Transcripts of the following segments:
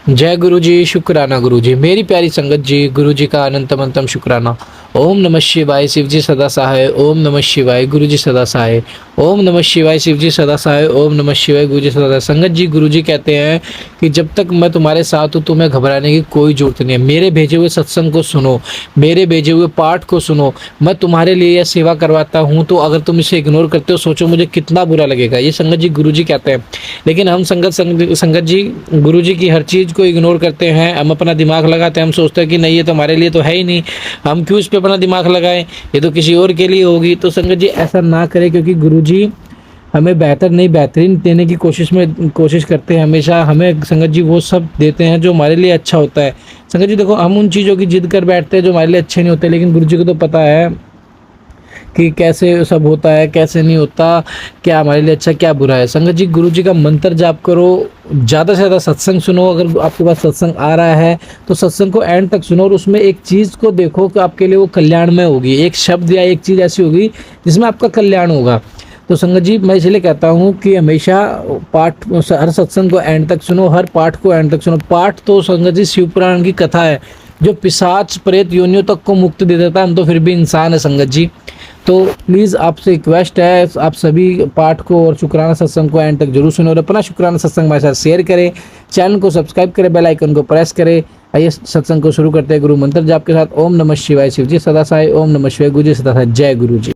जय गुरु जी, शुक्राना गुरु जी। मेरी प्यारी संगत जी, गुरु जी का अनंतम शुक्राना। ओम नमः शिवाय, शिव जी सदा सहाय। ओम नमः शिवाय, गुरु जी सदा सहाय। ओम नमः शिवाय, शिव जी सदा सहाय। ओम नमः शिवाय, गुरु जी सदा सहाय। संगत जी, गुरु जी कहते हैं कि जब तक मैं तुम्हारे साथ हूँ तुम्हें घबराने की कोई जरूरत नहीं है। मेरे भेजे हुए सत्संग को सुनो, मेरे भेजे हुए पाठ को सुनो। मैं तुम्हारे लिए यह सेवा करवाता हूँ, तो अगर तुम इसे इग्नोर करते हो सोचो मुझे कितना बुरा लगेगा। ये संगत जी गुरु जी कहते हैं। लेकिन हम संगत जी गुरु जी की हर चीज़ को इग्नोर करते हैं। हम अपना दिमाग लगाते हैं, हम सोचते हैं कि नहीं ये तो हमारे लिए तो है ही नहीं, हम क्यों इस पे अपना दिमाग लगाएं, ये तो किसी और के लिए होगी। तो संगत जी ऐसा ना करें, क्योंकि गुरु जी हमें बेहतर नहीं बेहतरीन देने की कोशिश करते हैं। हमेशा हमें संगत जी वो सब देते हैं जो हमारे लिए अच्छा होता है। संगत जी देखो, हम उन चीज़ों की जिद कर बैठते हैं जो हमारे लिए अच्छे नहीं होते, लेकिन गुरु जी को तो पता है कि कैसे सब होता है कैसे नहीं होता, क्या हमारे लिए अच्छा क्या बुरा है। संगत जी गुरु जी का मंत्र जाप करो, ज़्यादा से ज़्यादा सत्संग सुनो। अगर आपके पास सत्संग आ रहा है तो सत्संग को एंड तक सुनो और उसमें एक चीज़ को देखो कि आपके लिए वो कल्याणमय होगी। एक शब्द या एक चीज़ ऐसी होगी जिसमें आपका कल्याण होगा। तो संगत जी मैं इसलिए कहता हूँ कि हमेशा पाठ हर सत्संग को एंड तक सुनो, हर पाठ को एंड तक सुनो। पाठ तो संगत जी शिव पुराण की कथा है जो पिशाच प्रेत योनियों तक को मुक्ति दे देता है। हम तो फिर भी इंसान है संगत जी। तो प्लीज़ आपसे रिक्वेस्ट है, आप सभी पाठ को और शुक्राना सत्संग को एंड तक जरूर सुनो और अपना शुक्राना सत्संग हमारे साथ शेयर करें, चैनल को सब्सक्राइब करें, बेल आइकन को प्रेस करें। आइए सत्संग को शुरू करते हैं गुरु मंत्र जाप के साथ। ओम नमः शिवाय, शिव जी सदा सहाय। ओम नमः शिवाय, गुरु जी सदा सहाय। जय गुरु जी।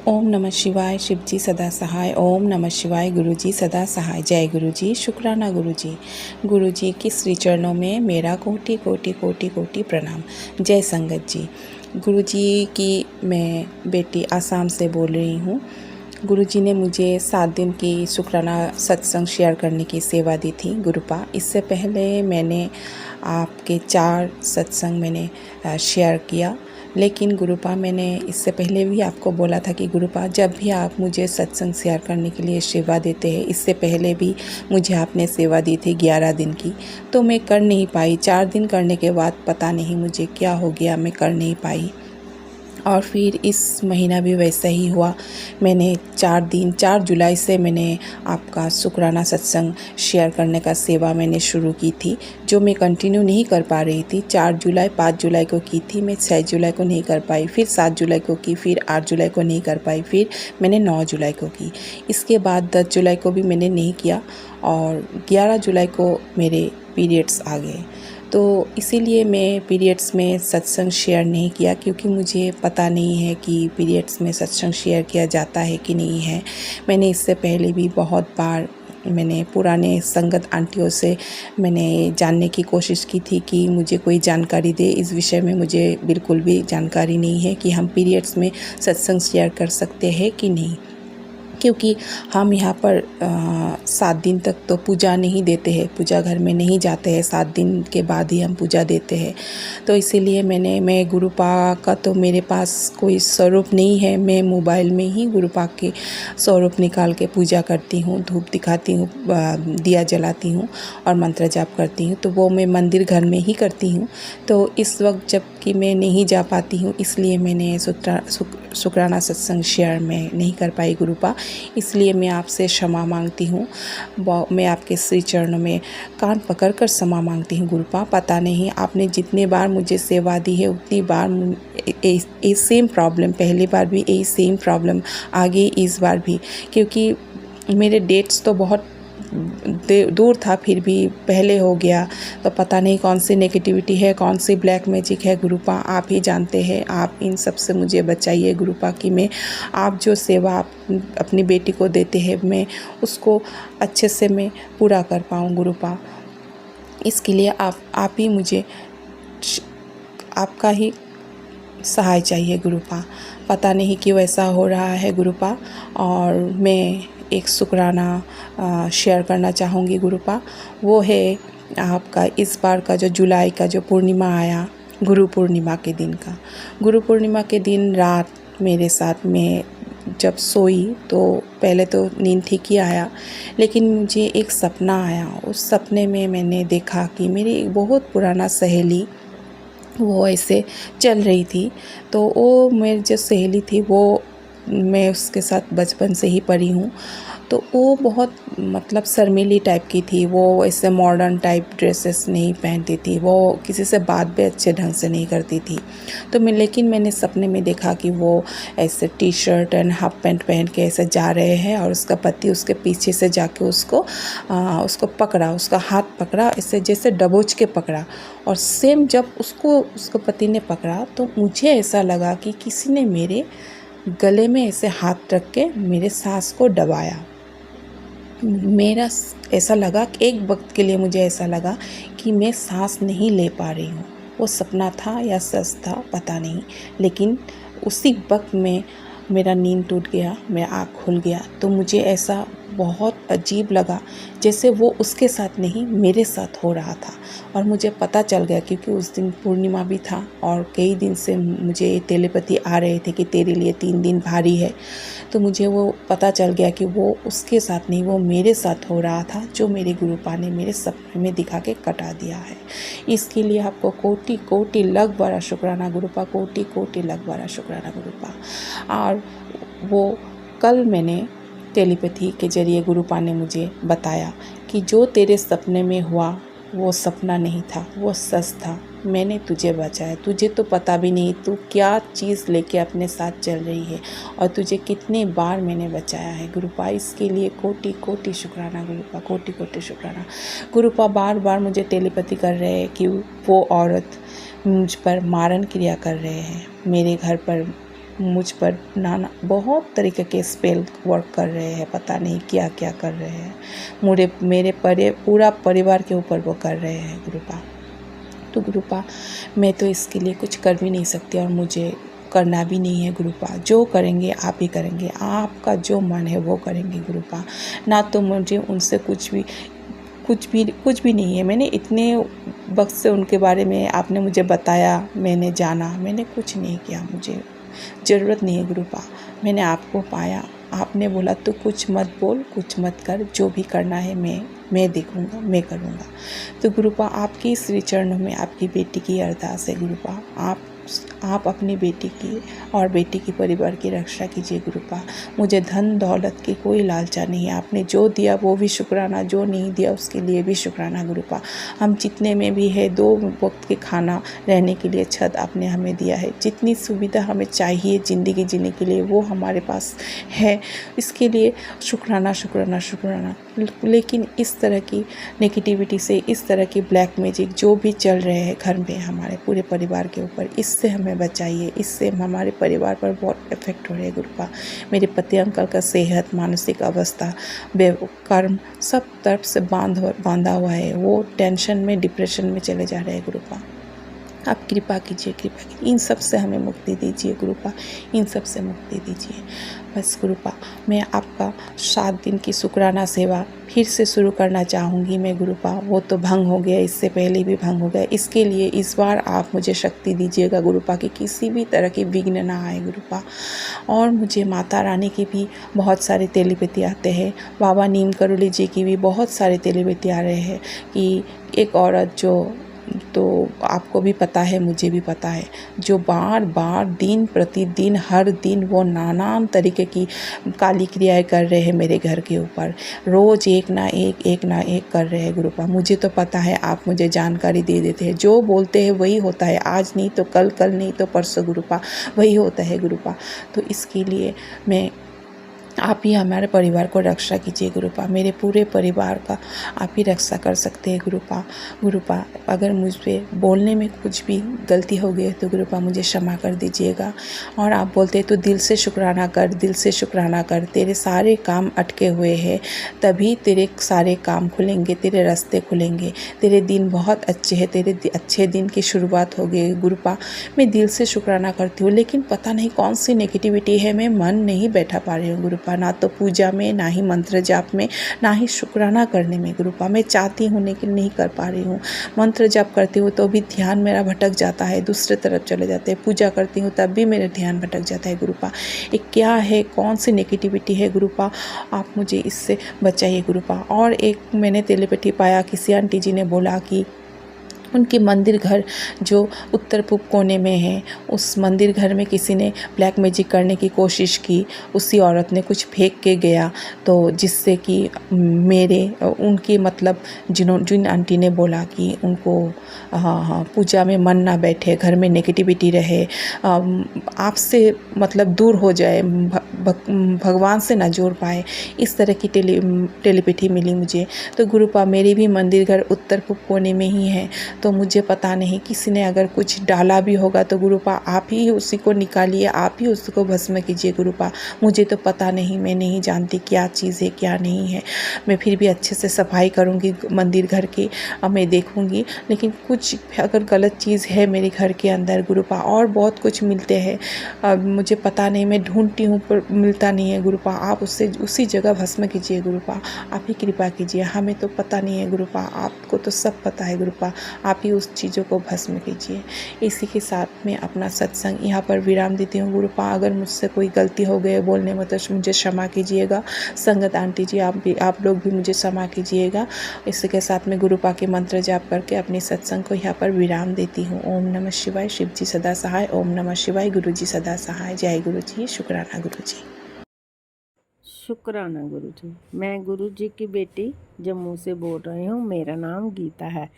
ओम नमः शिवाय, शिव जी सदा सहाय। ओम नमः शिवाय, गुरु जी सदा सहाय। जय गुरु जी, शुक्राना गुरु जी। गुरु जी की श्री चरणों में मेरा कोटि कोटि कोटि कोटि प्रणाम। जय संगत जी। गुरु जी की मैं बेटी आसाम से बोल रही हूँ। गुरु जी ने मुझे 7 दिन की शुक्राना सत्संग शेयर करने की सेवा दी थी गुरुपा। इससे पहले मैंने आपके 4 सत्संग मैंने शेयर किया, लेकिन गुरुपा मैंने इससे पहले भी आपको बोला था कि गुरुपा जब भी आप मुझे सत्संग शेयर करने के लिए सेवा देते हैं, इससे पहले भी मुझे आपने सेवा दी थी 11 दिन की, तो मैं कर नहीं पाई। 4 दिन करने के बाद पता नहीं मुझे क्या हो गया, मैं कर नहीं पाई। और फिर इस महीना भी वैसा ही हुआ। मैंने 4 जुलाई से मैंने आपका शुक्राना सत्संग शेयर करने का सेवा मैंने शुरू की थी, जो मैं कंटिन्यू नहीं कर पा रही थी। 4 जुलाई 5 जुलाई को की थी मैं, 6 जुलाई को नहीं कर पाई, फिर 7 जुलाई को की, फिर 8 जुलाई को नहीं कर पाई, फिर मैंने 9 जुलाई को की। इसके बाद 10 जुलाई को भी मैंने नहीं किया और 11 जुलाई को मेरे पीरियड्स आ गए। तो इसीलिए मैं पीरियड्स में सत्संग शेयर नहीं किया, क्योंकि मुझे पता नहीं है कि पीरियड्स में सत्संग शेयर किया जाता है कि नहीं है। मैंने इससे पहले भी बहुत बार मैंने पुराने संगत आंटियों से मैंने जानने की कोशिश की थी कि मुझे कोई जानकारी दे। इस विषय में मुझे बिल्कुल भी जानकारी नहीं है कि हम पीरियड्स में सत्संग शेयर कर सकते हैं कि नहीं, क्योंकि हम यहाँ पर 7 दिन तक तो पूजा नहीं देते हैं, पूजा घर में नहीं जाते हैं। 7 दिन के बाद ही हम पूजा देते हैं। तो इसीलिए मैं गुरुपा का तो मेरे पास कोई स्वरूप नहीं है। मैं मोबाइल में ही गुरुपा के स्वरूप निकाल के पूजा करती हूँ, धूप दिखाती हूँ, दिया जलाती हूँ और मंत्र जाप करती हूँ। तो वो मैं मंदिर घर में ही करती हूँ। तो इस वक्त जबकि मैं नहीं जा पाती हूँ, इसलिए मैंने शुक्राना सत्संग शेयर में नहीं कर पाई गुरुपा। इसलिए मैं आपसे क्षमा मांगती हूँ। मैं आपके श्री चरणों में कान पकड़कर क्षमा मांगती हूँ गुरुपा। पता नहीं आपने जितने बार मुझे सेवा दी है उतनी बार ये सेम प्रॉब्लम, पहली बार भी यही सेम प्रॉब्लम आ गई, इस बार भी, क्योंकि मेरे डेट्स तो बहुत दूर था, फिर भी पहले हो गया। तो पता नहीं कौन सी नेगेटिविटी है, कौन सी ब्लैक मैजिक है गुरुपा, आप ही जानते हैं। आप इन सब से मुझे बचाइए गुरुपा, कि मैं आप जो सेवा अपनी बेटी को देते हैं मैं उसको अच्छे से मैं पूरा कर पाऊँ गुरुपा। इसके लिए आप ही मुझे, आपका ही सहाय चाहिए गुरुपा। पता नहीं क्यों ऐसा हो रहा है गुरुपा। और मैं एक शुक्राना शेयर करना चाहूँगी गुरुपा। वो है आपका इस बार का जो जुलाई का जो पूर्णिमा आया, गुरु पूर्णिमा के दिन का। गुरु पूर्णिमा के दिन रात मेरे साथ में जब सोई तो पहले तो नींद ठीक ही आया, लेकिन मुझे एक सपना आया। उस सपने में मैंने देखा कि मेरी एक बहुत पुराना सहेली वो ऐसे चल रही थी। तो वो मेरी जो सहेली थी वो, मैं उसके साथ बचपन से ही पढ़ी हूँ। तो वो बहुत मतलब शर्मीली टाइप की थी, वो ऐसे मॉडर्न टाइप ड्रेसेस नहीं पहनती थी, वो किसी से बात भी अच्छे ढंग से नहीं करती थी। तो लेकिन मैंने सपने में देखा कि वो ऐसे T shirt and half pant पहन के ऐसे जा रहे हैं और उसका पति उसके पीछे से जाके उसको पकड़ा, उसका हाथ पकड़ा, ऐसे जैसे दबोच के पकड़ा। और सेम जब उसको पति ने पकड़ा तो मुझे ऐसा लगा कि किसी ने मेरे गले में ऐसे हाथ रख के मेरे सांस को दबाया। मेरा ऐसा लगा कि एक वक्त के लिए मुझे ऐसा लगा कि मैं सांस नहीं ले पा रही हूँ। वो सपना था या सच था पता नहीं, लेकिन उसी वक्त में मेरा नींद टूट गया, मेरा आँख खुल गया। तो मुझे ऐसा बहुत अजीब लगा जैसे वो उसके साथ नहीं मेरे साथ हो रहा था। और मुझे पता चल गया क्योंकि उस दिन पूर्णिमा भी था और कई दिन से मुझे टेलीपैथी आ रहे थे कि तेरे लिए 3 दिन भारी है। तो मुझे वो पता चल गया कि वो उसके साथ नहीं, वो मेरे साथ हो रहा था, जो मेरे गुरुपा ने मेरे सपने में दिखा के कटा दिया है। इसके लिए आपको कोटि कोटि लख बार शुक्राना गुरुपा, कोटि कोटि लख बार शुक्राना गुरुपा। और वो कल मैंने टेलीपैथी के जरिए गुरुपा ने मुझे बताया कि जो तेरे सपने में हुआ वो सपना नहीं था, वो सच था। मैंने तुझे बचाया, तुझे तो पता भी नहीं तू क्या चीज़ लेके अपने साथ चल रही है और तुझे कितने बार मैंने बचाया है गुरुपा। इसके लिए कोटि कोटि शुक्राना गुरुपा, कोटि कोटि शुक्राना गुरुपा। बार बार मुझे टेलीपैथी कर रहे हैं कि वो औरत मुझ पर मारन क्रिया कर रहे हैं, मेरे घर पर मुझ पर नाना बहुत तरीके के स्पेल वर्क कर रहे हैं, पता नहीं क्या क्या कर रहे हैं। मेरे पूरा परिवार के ऊपर वो कर रहे हैं गुरुपा। तो गुरुपा मैं तो इसके लिए कुछ कर भी नहीं सकती और मुझे करना भी नहीं है गुरुपा। जो करेंगे आप ही करेंगे, आपका जो मन है वो करेंगे गुरुपा। ना तो मुझे उनसे कुछ भी नहीं है। मैंने इतने वक्त से उनके बारे में आपने मुझे बताया, मैंने जाना, मैंने कुछ नहीं किया, मुझे ज़रूरत नहीं है गुरुपा। मैंने आपको पाया, आपने बोला तो कुछ मत बोल, कुछ मत कर, जो भी करना है मैं देखूंगा, मैं करूंगा। तो गुरुपा आपकी श्री चरणों में आपकी बेटी की अरदास है गुरुपा। आप अपनी बेटी की और बेटी की परिवार की रक्षा कीजिए गुरुपा। मुझे धन दौलत की कोई लालचा नहीं है, आपने जो दिया वो भी शुक्राना, जो नहीं दिया उसके लिए भी शुक्राना गुरुपा। हम जितने में भी है 2 वक्त के खाना, रहने के लिए छत आपने हमें दिया है, जितनी सुविधा हमें चाहिए ज़िंदगी जीने के लिए वो हमारे पास है, इसके लिए शुक्राना शुक्राना शुक्राना। लेकिन इस तरह की नेगेटिविटी से, इस तरह की ब्लैक मैजिक जो भी चल रहे हैं घर में हमारे पूरे परिवार के ऊपर, इससे हमें बचाइए। इससे हमारे परिवार पर बहुत इफेक्ट हो रहे हैं गुरुपा। मेरे पति अंकल का सेहत, मानसिक अवस्था, कर्म सब तरफ से बांधा हुआ है। वो टेंशन में, डिप्रेशन में चले जा रहे हैं गुरुपा। आप कृपा कीजिए, कृपा कीजिए, इन सब से हमें मुक्ति दीजिए गुरुपा, इन सब से मुक्ति दीजिए बस गुरुपा। मैं आपका 7 दिन की शुक्राना सेवा फिर से शुरू करना चाहूँगी मैं गुरुपा। वो तो भंग हो गया, इससे पहले भी भंग हो गया। इसके लिए इस बार आप मुझे शक्ति दीजिएगा गुरुपा कि किसी भी तरह की विघ्न ना आए गुरुपा। और मुझे माता रानी की भी बहुत सारे टेलीपैथी आते हैं, बाबा नीम करोली जी की भी बहुत सारे टेलीपैथी आ रहे हैं कि एक औरत जो, तो आपको भी पता है, मुझे भी पता है, जो बार बार दिन प्रतिदिन हर दिन वो नाना तरीके की काली क्रियाएं कर रहे हैं मेरे घर के ऊपर। रोज़ एक ना एक कर रहे हैं गुरुपा। मुझे तो पता है, आप मुझे जानकारी दे देते हैं, जो बोलते हैं वही होता है, आज नहीं तो कल, कल नहीं तो परसों गुरुपा, वही होता है गुरुपा। तो इसके लिए मैं, आप ही हमारे परिवार को रक्षा कीजिए गुरुपा। मेरे पूरे परिवार का आप ही रक्षा कर सकते हैं गुरुपा। गुरुपा अगर मुझ पे बोलने में कुछ भी गलती हो गई तो गुरुपा मुझे क्षमा कर दीजिएगा। और आप बोलते हैं तो दिल से शुक्राना कर, दिल से शुक्राना कर, तेरे सारे काम अटके हुए हैं, तभी तेरे सारे काम खुलेंगे, तेरे रास्ते खुलेंगे, तेरे दिन बहुत अच्छे हैं, तेरे अच्छे दिन की शुरुआत हो गई गुरुपा। मैं दिल से शुक्राना करती हूँ, लेकिन पता नहीं कौन सी नेगेटिविटी है, मैं मन नहीं बैठा पा रही हूँ गुरुपा। ना तो पूजा में, ना ही मंत्र जाप में, ना ही शुक्राना करने में गुरुपा। मैं चाहती हूँ लेकिन नहीं कर पा रही हूँ। मंत्र जाप करती हूँ तो भी ध्यान मेरा भटक जाता है, दूसरे तरफ चले जाते हैं। पूजा करती हूँ तब भी मेरा ध्यान भटक जाता है गुरुपा। ये क्या है, कौन सी नेगेटिविटी है गुरुपा, आप मुझे इससे बचाइए गुरुपा। और एक मैंने टेलीपैथी पाया, किसी आंटी जी ने बोला कि उनके मंदिर घर जो उत्तर पूर्व कोने में है, उस मंदिर घर में किसी ने ब्लैक मैजिक करने की कोशिश की। उसी औरत ने कुछ फेंक के गया, तो जिससे कि मेरे उनके मतलब जिन आंटी ने बोला कि उनको हाँ पूजा में मन ना बैठे, घर में नेगेटिविटी रहे, आपसे मतलब दूर हो जाए, भगवान से ना जोड़ पाए, इस तरह की टेलीपैथी मिली मुझे। तो गुरुपा मेरी भी मंदिर घर उत्तर पूर्व कोने में ही है, तो मुझे पता नहीं किसी ने अगर कुछ डाला भी होगा तो गुरुपा आप ही उसी को निकालिए, आप ही उसको भस्म कीजिए गुरुपा। मुझे तो पता नहीं, मैं नहीं जानती क्या चीज़ है क्या नहीं है। मैं फिर भी अच्छे से सफाई करूँगी मंदिर घर की, अब मैं देखूँगी, लेकिन कुछ अगर गलत चीज़ है मेरे घर के अंदर गुरुपा, और बहुत कुछ मिलते हैं, अब मुझे पता नहीं, मैं ढूंढती हूँ पर मिलता नहीं है गुरुपा। आप उससे उसी जगह भस्म कीजिए गुरुपा, आप ही कृपा कीजिए। हमें तो पता नहीं है गुरुपा, आपको तो सब पता है गुरुपा, आप ही उस चीज़ों को भस्म कीजिए। इसी के साथ में अपना सत्संग यहाँ पर विराम देती हूँ गुरुपा। अगर मुझसे कोई गलती हो गई बोलने में तो मुझे क्षमा कीजिएगा। संगत आंटी जी आप लोग भी मुझे क्षमा कीजिएगा। इसी के साथ में गुरुपा के मंत्र जाप करके अपने सत्संग को यहाँ पर विराम देती हूँ। ओम नमः शिवाय, शिव जी सदा सहाय। ओम नमः शिवाय, गुरु जी सदा सहाय। जय गुरु जी, शुक्राना गुरु जी। शुक्राना गुरु जी। मैं गुरु जी की बेटी जम्मू से बोल रही हूँ। मेरा नाम गीता है।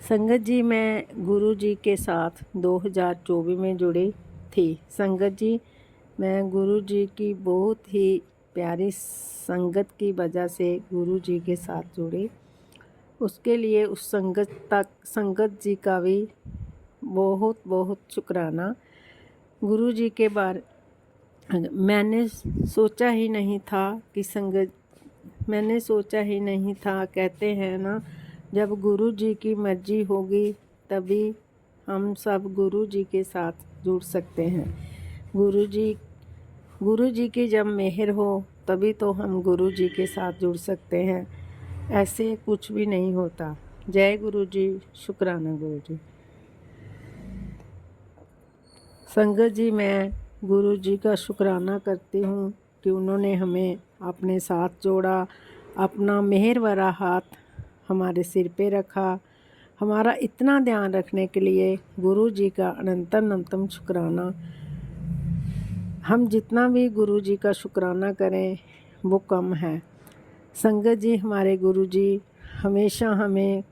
संगत जी, मैं गुरु जी के साथ 2024 में जुड़ी थी। संगत जी, मैं गुरु जी की बहुत ही प्यारी संगत की वजह से गुरु जी के साथ जुड़ी। उसके लिए उस संगत जी का भी बहुत बहुत शुक्राना। गुरु जी के बारे मैंने सोचा ही नहीं था, कहते हैं ना, जब गुरु जी की मर्जी होगी तभी हम सब गुरु जी के साथ जुड़ सकते हैं। गुरु जी की जब मेहर हो तभी तो हम गुरु जी के साथ जुड़ सकते हैं, ऐसे कुछ भी नहीं होता। जय गुरु जी, शुक्राना गुरु जी। संगत जी, मैं गुरु जी का शुक्राना करती हूँ कि उन्होंने हमें अपने साथ जोड़ा, अपना मेहर भरा हाथ हमारे सिर पे रखा। हमारा इतना ध्यान रखने के लिए गुरु जी का अनंतम शुक्राना। हम जितना भी गुरु जी का शुक्राना करें वो कम है। संगत जी, हमारे गुरु जी हमेशा हमें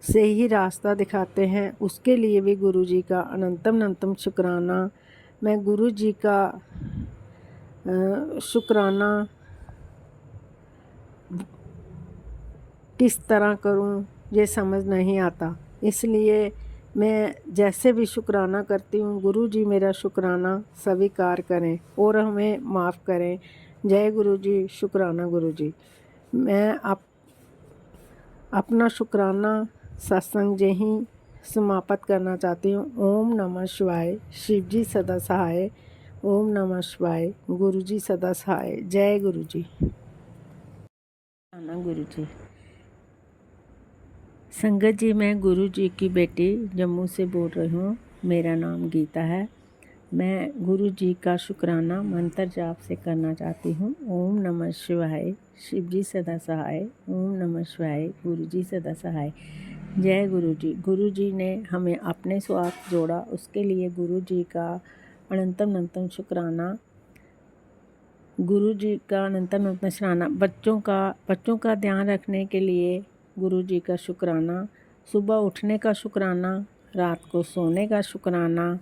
सही रास्ता दिखाते हैं, उसके लिए भी गुरु जी का अनंतम शुक्राना। मैं गुरु जी का शुक्राना किस तरह करूं ये समझ नहीं आता, इसलिए मैं जैसे भी शुक्राना करती हूँ गुरु जी मेरा शुक्राना स्वीकार करें और हमें माफ़ करें। जय गुरु जी, शुक्राना गुरु जी। मैं अपना शुक्राना सत्संग यहीं समाप्त करना चाहती हूँ। ओम नमः शिवाय, शिव जी सदा सहाय। ओम नमः शिवाय, गुरु जी सदा सहाय। जय गुरु जी। गुरु जी। संगत जी, मैं गुरु जी की बेटी जम्मू से बोल रही हूँ। मेरा नाम गीता है। मैं गुरु जी का शुक्राना मंत्र जाप से करना चाहती हूँ। ओम नमः शिवाय, शिव जी सदा सहाय। ओम नमः शिवाय, गुरु जी सदा सहाय। जय गुरु जी। गुरु जी ने हमें अपने साथ जोड़ा, उसके लिए गुरु जी का अनंतम शुक्राना। गुरु जी का अनंतम शुक्राना। बच्चों का ध्यान रखने के लिए गुरु जी का शुक्राना। सुबह उठने का शुक्राना, रात को सोने का शुक्राना,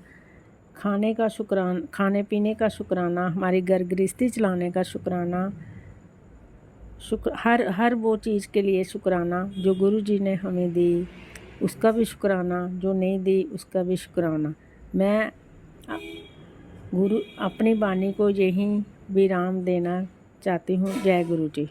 खाने पीने का शुक्राना, हमारी घर गृहस्थी चलाने का शुक्राना, हर वो चीज़ के लिए शुक्राना जो गुरु जी ने हमें दी, उसका भी शुक्राना, जो नहीं दी उसका भी शुक्राना। मैं अपनी वाणी को यहीं विराम देना चाहती हूँ। जय गुरु जी।